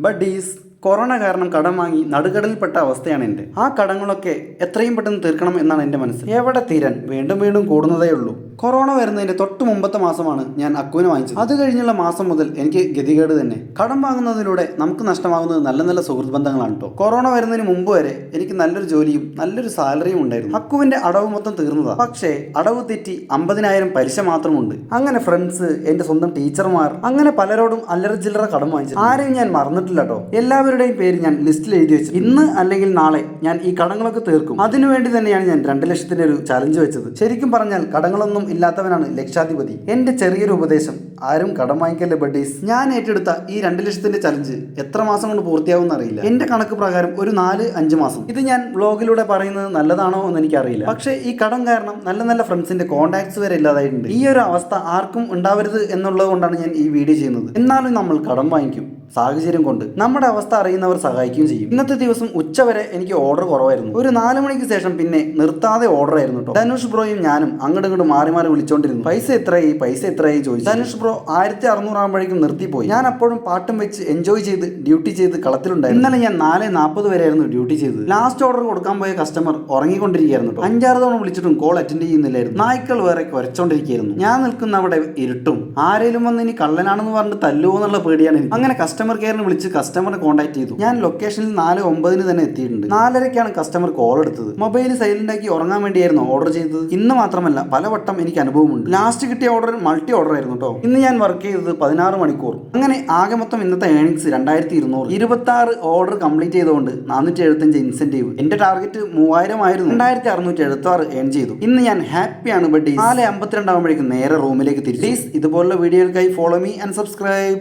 Buddies corona കാരണം കടം വാങ്ങി നടുക്കടലിൽപ്പെട്ട അവസ്ഥയാണ് എൻ്റെ. ആ കടങ്ങളൊക്കെ എത്രയും പെട്ടെന്ന് തീർക്കണം എന്നാണ് എൻ്റെ മനസ്സിൽ. എവിടെ തീരാൻ, വീണ്ടും വീണ്ടും കൂടുന്നതേ ഉള്ളൂ. കൊറോണ വരുന്നതിൻ്റെ തൊട്ട് മുമ്പത്തെ മാസമാണ് ഞാൻ അക്കുവിനെ വാങ്ങിച്ചത്. അത് കഴിഞ്ഞുള്ള മാസം മുതൽ എനിക്ക് ഗതികേട് തന്നെ. കടം വാങ്ങുന്നതിലൂടെ നമുക്ക് നഷ്ടമാകുന്നത് നല്ല നല്ല സുഹൃത്ത് ബന്ധങ്ങളാണ് കേട്ടോ. കൊറോണ വരുന്നതിന് മുമ്പ് വരെ എനിക്ക് നല്ലൊരു ജോലിയും നല്ലൊരു സാലറിയും ഉണ്ടായിരുന്നു. അക്കുവിന്റെ അടവ് മൊത്തം തീർന്നതാണ്. പക്ഷേ അടവ് തെറ്റി 50,000 പലിശ മാത്രമുണ്ട്. അങ്ങനെ ഫ്രണ്ട്സ്, എന്റെ സ്വന്തം ടീച്ചർമാർ, അങ്ങനെ പലരോടും അല്ലറ ചില്ലറ കടം വാങ്ങിച്ചു. ആരെയും ഞാൻ മറന്നിട്ടില്ല കേട്ടോ. എല്ലാവരുടെയും പേര് ഞാൻ ലിസ്റ്റിൽ എഴുതി വെച്ചു. ഇന്ന് അല്ലെങ്കിൽ നാളെ ഞാൻ ഈ കടങ്ങളൊക്കെ തീർക്കും. അതിനുവേണ്ടി തന്നെയാണ് ഞാൻ 2 ലക്ഷത്തിന്റെ ഒരു ചലഞ്ച് വെച്ചത്. ശരിക്കും പറഞ്ഞാൽ കടങ്ങളൊന്നും ഇല്ലാത്തവനാണ് ലക്ഷാധിപതി. എന്റെ ചെറിയൊരു ഉപദേശം, ആരും കടം വാങ്ങിക്കല്ലേ ബഡീസ്. ഞാൻ ഏറ്റെടുത്ത ഈ 2 ലക്ഷത്തിന്റെ ചലഞ്ച് എത്ര മാസം കൊണ്ട് പൂർത്തിയാവും അറിയില്ല. എന്റെ കണക്ക് പ്രകാരം ഒരു 4-5 മാസം. ഇത് ഞാൻ വ്ലോഗിലൂടെ പറയുന്നത് നല്ലതാണോ എന്ന് എനിക്കറിയില്ല. പക്ഷേ ഈ കടം കാരണം നല്ല നല്ല ഫ്രണ്ട്സിന്റെ കോൺടാക്ട്സ് വരെ ഇല്ലാതായിട്ടുണ്ട്. ഈ ഒരു അവസ്ഥ ആർക്കും ഉണ്ടാവരുത് എന്നുള്ളത് കൊണ്ടാണ് ഞാൻ ഈ വീഡിയോ ചെയ്യുന്നത്. എന്നാലും നമ്മൾ കടം വാങ്ങിക്കും, സാഹചര്യം കൊണ്ട്. നമ്മുടെ അവസ്ഥ അറിയുന്നവർ സഹായിക്കുകയും ചെയ്യും. ഇന്നത്തെ ദിവസം ഉച്ചവരെ എനിക്ക് ഓർഡർ കുറവായിരുന്നു. ഒരു 4 മണിക്ക് ശേഷം പിന്നെ നിർത്താതെ ഓർഡർ ആയിരുന്നു കേട്ടോ. ധനുഷ് ബ്രോയും ഞാനും അങ്ങോട്ട് ഇങ്ങോട്ട് മാറി മാറി വിളിച്ചോണ്ടിരുന്നു. പൈസ എത്രയായി ചോദിച്ചു. ധനുഷ് ബ്രോ 1600 ആകുമ്പോഴേക്കും നിർത്തിപ്പോയി. ഞാൻ അപ്പോഴും പാട്ടും വെച്ച് എൻജോയ് ചെയ്ത് ഡ്യൂട്ടി ചെയ്ത് കളത്തിലുണ്ടായിരുന്നു. ഇന്നലെ ഞാൻ 4:40 വരെയായിരുന്നു ഡ്യൂട്ടി ചെയ്തത്. ലാസ്റ്റ് ഓർഡർ കൊടുക്കാൻ പോയ കസ്റ്റമർ ഉറങ്ങിക്കൊണ്ടിരിക്കുകയായിരുന്നു കേട്ടോ. 5-6 തവണ വിളിച്ചിട്ടും കോൾ അറ്റൻഡ് ചെയ്യുന്നില്ലായിരുന്നു. നായ്ക്കൾ വേറെ കുരച്ചോണ്ടിരിക്കുകയായിരുന്നു. ഞാൻ നിൽക്കുന്ന അവിടെ ഇരുട്ടും. ആരേലും വന്ന് ഇനി കള്ളനാണെന്ന് പറഞ്ഞിട്ട് തല്ലുവോ എന്നുള്ള പേടിയാണ് എനിക്ക്. അങ്ങനെ കസ്റ്റമർ കെയറിന് വിളിച്ച് കസ്റ്റമറെ കോൺടാക്ട് ചെയ്തു. ഞാൻ ലൊക്കേഷനിൽ 4:09 തന്നെ എത്തിയിട്ടുണ്ട്. 4:30ക്കാണ് കസ്റ്റമർ കോൾ എടുത്തത്. മൊബൈൽ സൈലന്റ് ആക്കി ഉറങ്ങാൻ വേണ്ടിയായിരുന്നു ഓർഡർ ചെയ്തത്. ഇന്ന് മാത്രമല്ല, പലവട്ടം എനിക്ക് അനുഭവമുണ്ട്. ലാസ്റ്റ് കിട്ടിയ ഓർഡർ മൾട്ടി ഓർഡർ ആയിരുന്നു കേട്ടോ. ഇന്ന് ഞാൻ വർക്ക് ചെയ്തത് 16 മണിക്കൂർ. അങ്ങനെ ആകെ മൊത്തം ഇന്നത്തെ ഏണിങ്സ് 2200. 26 ഓർഡർ കംപ്ലീറ്റ് ചെയ്തുകൊണ്ട് 475 ഇൻസെന്റീവ്. എന്റെ ടാർഗറ്റ് 3000 ആയിരുന്നു. 2676 ഏൺ ചെയ്തു. ഇന്ന് ഞാൻ ഹാപ്പിയാണ്. ബട്ട് 4:52 ആകുമ്പോഴേക്കും നേരെ റൂമിലേക്ക് തിരിച്ചു. പ്ലീസ് ഇതുപോലുള്ള വീഡിയോകൾക്കായി ഫോളോ മീ ആൻഡ് സബ്സ്ക്രൈബ്.